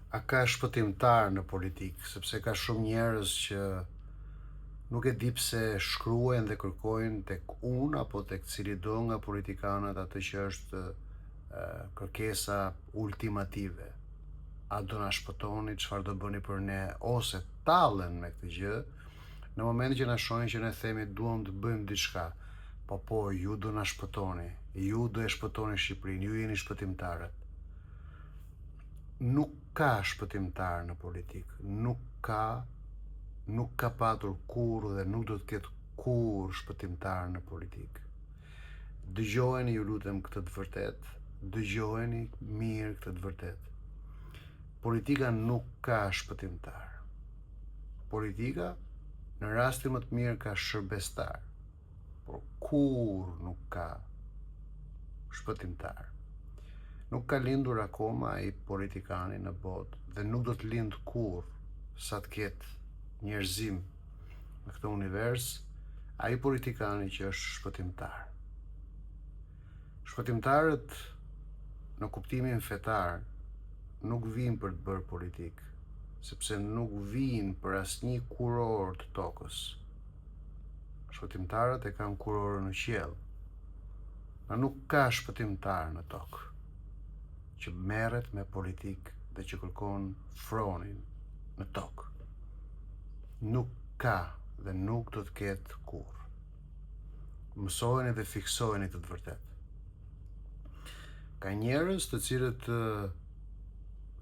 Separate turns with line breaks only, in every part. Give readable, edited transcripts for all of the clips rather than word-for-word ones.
A ka shpëtimtar në politikë, sepse ka shumë njerëz që nuk e di pse shkruajnë dhe kërkojnë tek unë apo tek cili do nga politikanët atë që është kërkesa ultimative. A do na shpëtoni, çfarë do bëni për ne, ose tallen me këtë gjë në momentin që na shohin që ne themi duam të bëjmë diçka. Po, ju do na shpëtoni, ju do e shpëtoni Shqipërinë, ju jeni shpëtimtarët. Nuk ka shpëtimtar në politikë, nuk ka patur kurrë dhe nuk do të ketë kurrë shpëtimtar në politikë. Dëgjojeni, ju lutem, këtë të vërtet, dëgjojeni mirë këtë të vërtet. Politika nuk ka shpëtimtar. Politika në rastin më të mirë ka shërbestar, por kurrë nuk ka shpëtimtar. Nuk ka lindur akoma ai politikani në botë dhe nuk do të lind kurrë sa të ketë njerëzim në këtë univers, ai politikani që është shpëtimtar. Shpëtimtarët në kuptimin fetar nuk vinë për të bërë politikë, sepse nuk vinë për asnjë kuror të tokës. Shpëtimtarët e kanë kurorën në qiell. Nuk ka shpëtimtar në tokë që merret me politikë dhe që kërkon fronin në tokë. Nuk ka dhe nuk do të ketë kurrë. Mësojeni dhe fiksojeni të vërtet. Ka njerëz të cilët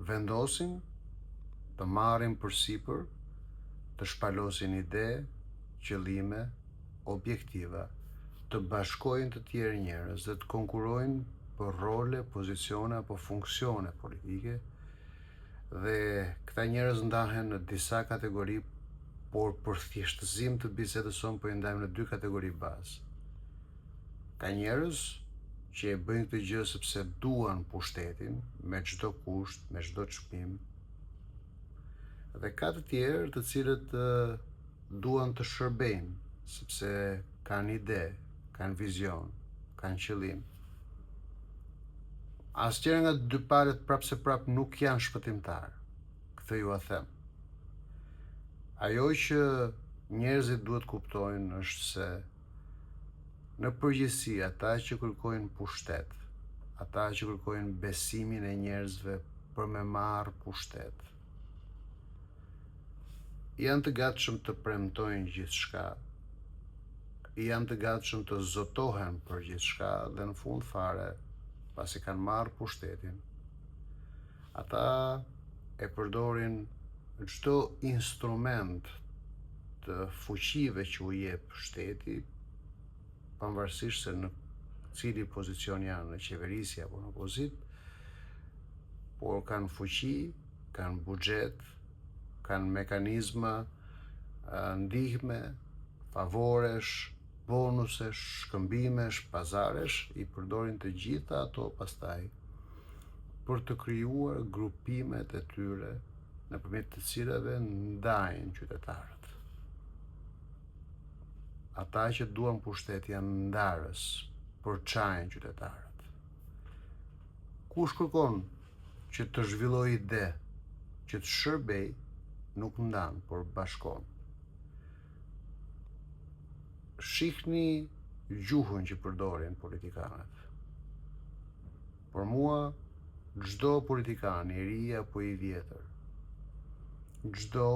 vendosin të marrin përsipër, të shpalosin ide, qëllime, objektiva, të bashkojnë të tjerë njerëz dhe të konkurojnë për role, pozicione apo funksione politike, dhe këta njerëz ndahen në disa kategori, por për thjeshtësim të bisedës sonë po i ndajmë në dy kategori bazë. Ka njerëz që e bëjnë këtë gjë sepse duan pushtetin me çdo kusht, me çdo çmim. Dhe ka të tjerë të cilët duan të shërbejnë sepse kanë ide, kanë vizion, kanë qëllim. Asgjëra nga dy palët prapse prap nuk janë shpëtimtar. Këtë ju a them. Ajo që njerëzit duhet kuptojnë është se në përgjithësi ata që kërkojnë pushtet, ata që kërkojnë besimin e njerëzve për me marrë pushtet, janë të gatshëm të premtojnë gjithçka, janë të gatshëm të zotohen për gjithçka dhe në fund fare, pasi kanë marrë pushtetin, ata e përdorin çdo instrument të fuqive që u jep shteti, pavarësisht se në cili pozicion janë, në qeverisje apo në opozit, por kanë fuqi, kanë buxhet, kanë mekanizma, ndihme, favoresh, bonusesh, shkëmbimesh, pazaresh, i përdorin të gjitha ato pastaj për të krijuar grupimet e tyre nëpërmjet të cilave ndajnë qytetarët. Ata që duan pushtet janë ndarës, përçajnë qytetarët. Kush kërkon që të zhvillojë ide, që të shërbej, nuk ndan, por bashkon. Shihni gjuhën që përdorin politikanët. Për mua, çdo politikan, i ri apo i vjetër, çdo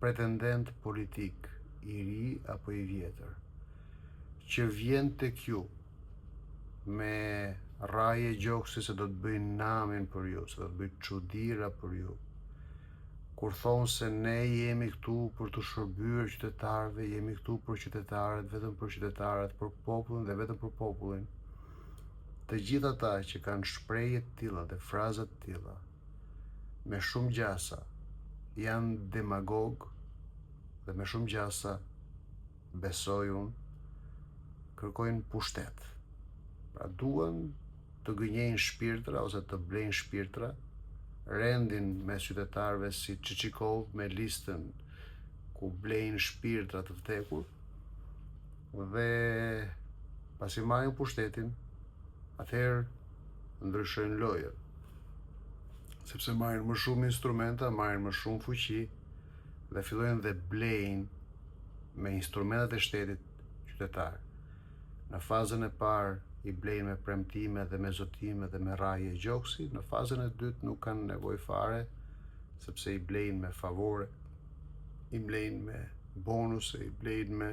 pretendent politik, i ri apo i vjetër, që vjen tek ju me rraje gjoksi se do të bëjnë namin për ju, se do të bëjnë çuditëra për ju, kur thonë se ne jemi këtu për të shërbyer qytetarëve, jemi këtu për qytetarët, vetëm për qytetarët, për popullin dhe vetëm për popullin. Të gjithë ata që kanë shprehje të tilla dhe fraza të tilla, me shumë gjasa, janë demagog dhe me shumë gjasa, besoj unë, kërkojnë pushtet. Pra duan të gënjejnë shpirtra ose të blejnë shpirtra, rendin mes qytetarëve si Çiçikov me listën ku blejnë shpirtra të vdekur, dhe pasi marrin pushtetin, atëherë ndryshojnë lojën. sepse marrin më shumë instrumenta, marrin më shumë fuqi dhe fillojnë dhe blejnë me instrumentat e shtetit qytetar. Në fazën e parë i blejnë me premtime dhe me zotime dhe me rraje gjoksi, në fazën e dytë nuk kanë nevojë fare, sepse i blejnë me favore, i blejnë me bonuse, i blejnë me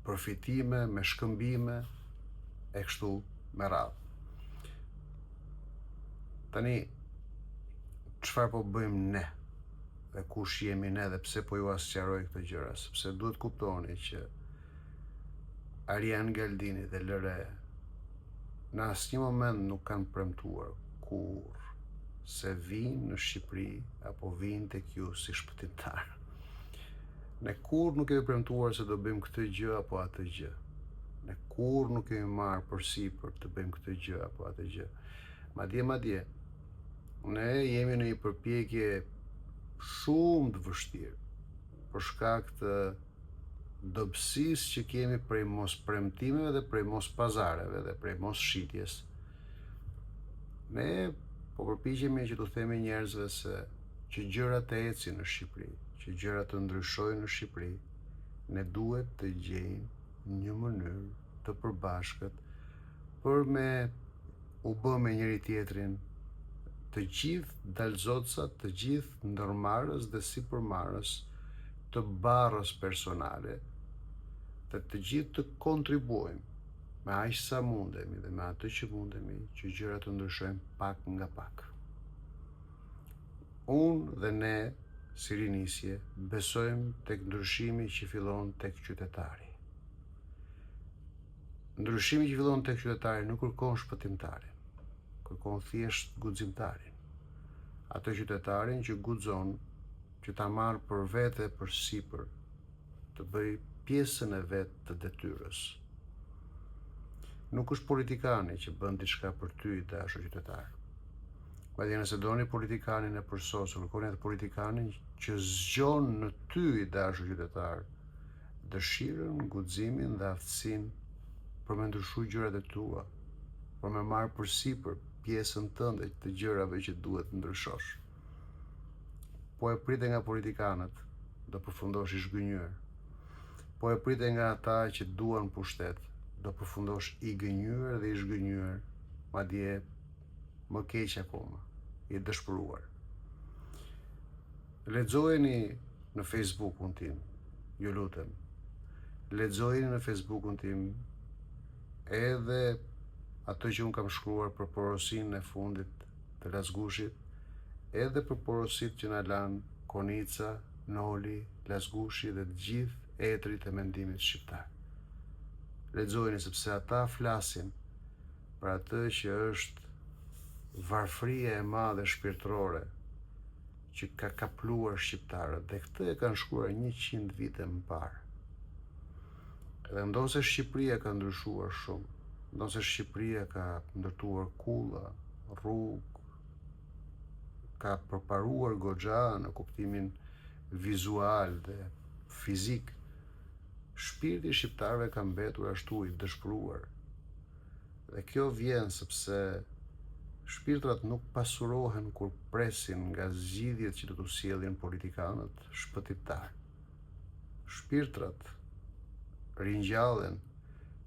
përfitime, me shkëmbime, e kështu me radhë. Tani, çfarë po bëjmë ne? Dhe kush jemi ne dhe pse po ju asqaroj këto gjëra? Sepse duhet kuptoni që Arian Galdini dhe LRE në asnjë moment nuk kanë premtuar kur se vinë në Shqipëri apo vinë tek ju si shpëtimtar. Ne kur nuk kemi premtuar se do bëjmë këtë gjë apo atë gjë. Ne kur nuk kemi marrë përsipër të bëjmë këtë gjë apo atë gjë. Madje, ne jemi në një përpjekje shumë të vështirë për shkak të dobësisë që kemi prej mos premtimeve dhe prej mos pazareve dhe prej mos shitjes. Ne po përpiqemi që t'u themi njerëzve se që gjërat të ecin në Shqipëri, që gjërat të ndryshojnë në Shqipëri, ne duhet të gjejmë një mënyrë të përbashkët për me u bë me njëri tjetrin të gjithë dalzocat, të gjithë ndërmarrës dhe sipërmarrës të barrës personale, dhe të gjithë të kontribuojmë me aq sa mundemi dhe me atë që mundemi që gjërat të ndryshojnë pak nga pak. Unë dhe ne, si rinisje, besojmë tek ndryshimi që fillon tek qytetari. Ndryshimi që fillon tek qytetari nuk kërkon shpëtimtarin, kërkon thjesht guximtarin. Atë qytetarin që guxon që ta marrë për vete për sipër, të bëj pjesën e vetë të detyrës. Nuk është politikani që bën diçka për ty, i dashur qytetar. Madje nëse doni politikanin e përsosur, kërkoni atë politikanin që zgjon në ty, i dashur qytetar, dëshirën, guximin dhe aftësinë për me ndryshu gjërat e tua, për me marrë përsipër pjesën tënde të gjërave që duhet të ndryshosh. Po e prite nga politikanët, do përfundosh i zhgënjur. Po e prite nga ata që duan pushtet, do përfundosh i gënjur dhe i zhgënjur, madje më keq akoma, i dëshpëruar. Lexojeni në Facebook-un tim, ju lutem. Lexojeni në Facebook-un tim edhe ato që unë kam shkruar për porosinë e fundit të Lasgushit, edhe për porosit që na lanë Konica, Noli, Lasgushi dhe të gjithë etrit e mendimit shqiptar. Lexojeni sepse ata flasin për atë që është varfëria e madhe shpirtërore që ka kapluar shqiptarët, dhe këtë e kanë shkruar 100 vite më parë. Edhe ndonë se Shqipëria ka ndryshuar shumë, ndonë se Shqipëria ka ndërtuar kulla, rrugë, ka përparuar goxha në kuptimin vizual dhe fizik, shpirti shqiptarëve ka mbetur ashtu i dëshpëruar. Dhe kjo vjen sepse shpirtrat nuk pasurohen kur presin nga zgjidhjet që do t'u sjellin politikanët shpëtimtar. Shpirtrat ringjallen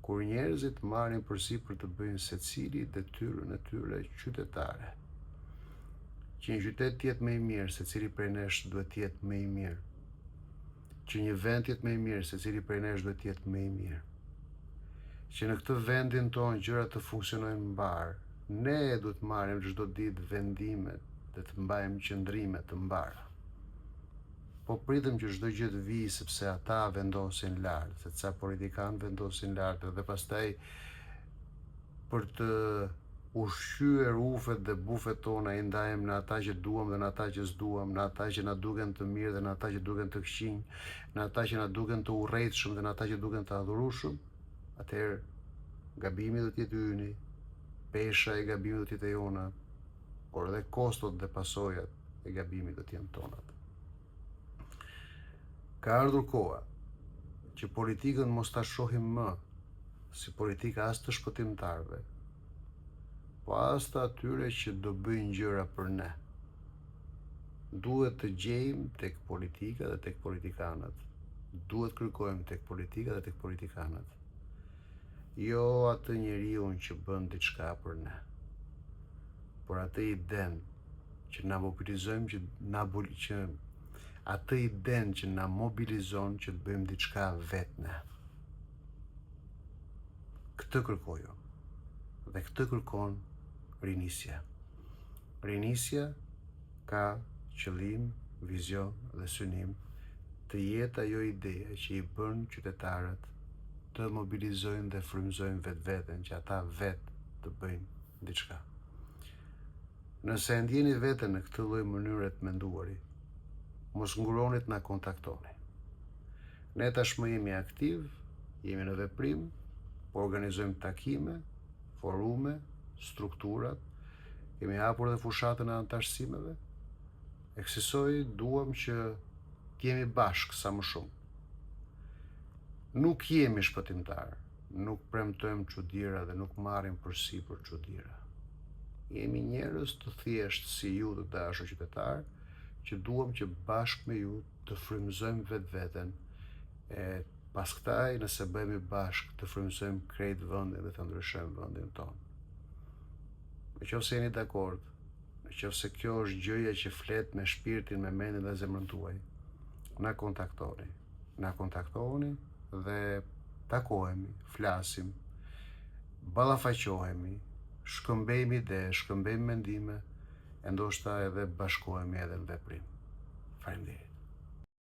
kur njerëzit marrin përsipër të bëjnë secili detyrën e tyre qytetare. Që një qytet të jetë më i mirë, secili prej nesh duhet të jetë më i mirë. Që një vend të jetë më i mirë, secili prej nesh duhet të jetë më i mirë. Që në këtë vendin tonë gjërat të funksionojnë mbar, ne duhet marrim çdo ditë vendime dhe të mbajmë qëndrime të mbara. Po pritëm që çdo gjë të vijë sepse ata vendosin lart, se ca politikanë vendosin lart dhe pastaj për të ushqyer ufet dhe bufet tona i ndajmë në ata që duam dhe në ata që s'duam, në ata që na duken të mirë dhe në ata që duken të këqinj, në ata që na duken të urrejtshëm dhe në ata që duken të adhurueshëm, atëherë gabimi do të jetë yni, pesha e gabimit do të jetë e jona, por edhe kostot dhe pasojat e gabimit do të jenë tonat. Ka ardhur koha që politikën mos ta shohim më si politika as të shpëtimtarëve, po as të atyre që do bëjnë gjëra për ne. Duhet të gjejmë tek politika dhe tek politikanët. Duhet kërkojmë tek politika dhe tek politikanët. Jo atë njeriun që bën diçka për ne, por atë iden që na mobilizojmë, që atë iden që na mobilizon që të bëjmë diçka vetë ne. Këtë kërkojo dhe këtë kërkon rinisja. Rinisja ka qëllim, vizion dhe synim të jetë ajo ideja që i bën qytetarët të mobilizojnë dhe frymëzojnë vetveten që ata vetë të bëjnë diçka. Nëse e ndjeni veten në këtë lloj mënyre të menduari, mos nguroni të na kontaktoni. Ne tashmë jemi aktiv, jemi në veprim, po organizojmë takime, forume, strukturat, kemi hapur dhe fushatën e anëtarësimeve. E kësaj duam që t'jemi bashkë sa më shumë. Nuk jemi shpëtimtar, nuk premtojmë çuditëra dhe nuk marrim përsipër çuditëra. Jemi njerëz të thjeshtë si ju të dashur qytetar, që duam që bashkë me ju të frymëzojmë vetveten, e pas kësaj nëse bëhemi bashkë të frymëzojmë krejt vendin dhe të ndryshojmë vendin tonë. Nëse jeni dakord, nëse kjo është gjëja që flet me shpirtin, me mendin dhe zemrën tuaj, na kontaktoni dhe takohemi, flasim, ballafaqohemi, shkëmbejmë ide, shkëmbejmë mendime, e ndoshta edhe bashkohemi edhe në veprim. Faleminderit.